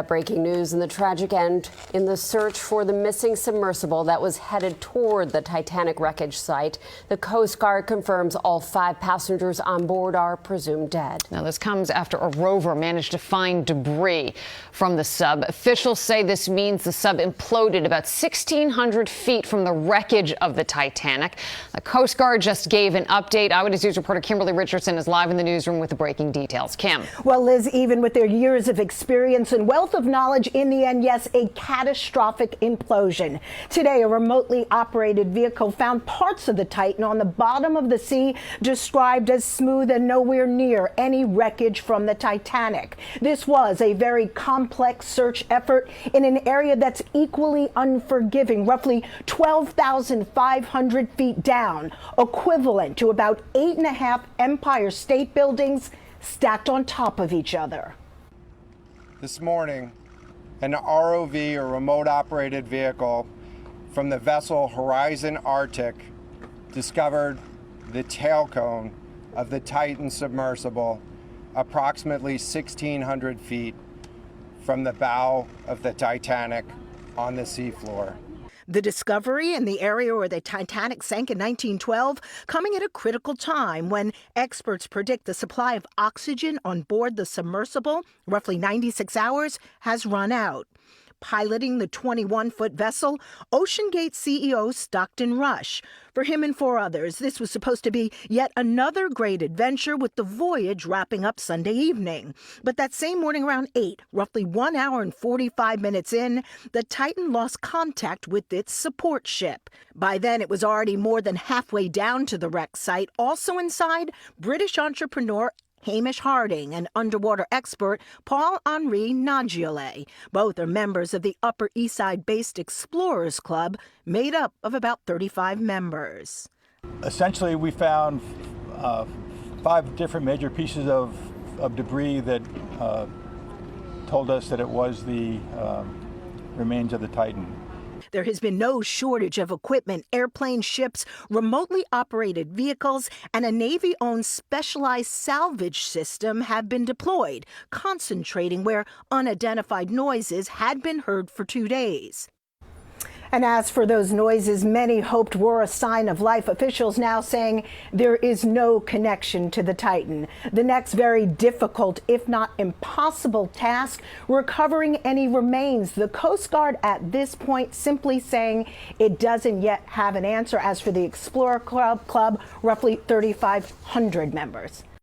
Breaking news and the tragic end in the search for the missing submersible that was headed toward the Titanic wreckage site. The Coast Guard confirms all 5 passengers on board are presumed dead. Now, this comes after a rover managed to find debris from the sub. Officials say this means the sub imploded about 1,600 feet from the wreckage of the Titanic. The Coast Guard just gave an update. Eyewitness News reporter Kimberly Richardson is live in the newsroom with the breaking details. Kim. Well, Liz, even with their years of experience and wealth of knowledge, in the end, yes, a catastrophic implosion. Today, a remotely operated vehicle found parts of the Titan on the bottom of the sea, described as smooth and nowhere near any wreckage from the Titanic. This was a very complex search effort in an area that's equally unforgiving, roughly 12,500 feet down, equivalent to about 8.5 Empire State Buildings stacked on top of each other. This morning, an ROV, or remote operated vehicle, from the vessel Horizon Arctic discovered the tail cone of the Titan submersible approximately 1,600 feet from the bow of the Titanic on the seafloor. The discovery in the area where the Titanic sank in 1912 coming at a critical time when experts predict the supply of oxygen on board the submersible, roughly 96 hours, has run out. Piloting the 21-foot vessel, OceanGate CEO Stockton Rush. For him and 4 others, this was supposed to be yet another great adventure, with the voyage wrapping up Sunday evening. But that same morning around 8, roughly 1 hour and 45 minutes in, the Titan lost contact with its support ship. By then, it was already more than halfway down to the wreck site. Also inside, British entrepreneur Hamish Harding and underwater expert Paul-Henri Nagiole. Both are members of the Upper East Side-based Explorers Club, made up of about 35 members. Essentially, we found 5 different major pieces of debris that told us that it was the remains of the Titan. There has been no shortage of equipment. Airplanes, ships, remotely operated vehicles, and a Navy-owned specialized salvage system have been deployed, concentrating where unidentified noises had been heard for 2 days. And as for those noises many hoped were a sign of life, officials now saying there is no connection to the Titan. The next very difficult, if not impossible task, recovering any remains. The Coast Guard at this point simply saying it doesn't yet have an answer. As for the Explorer Club, roughly 3,500 members.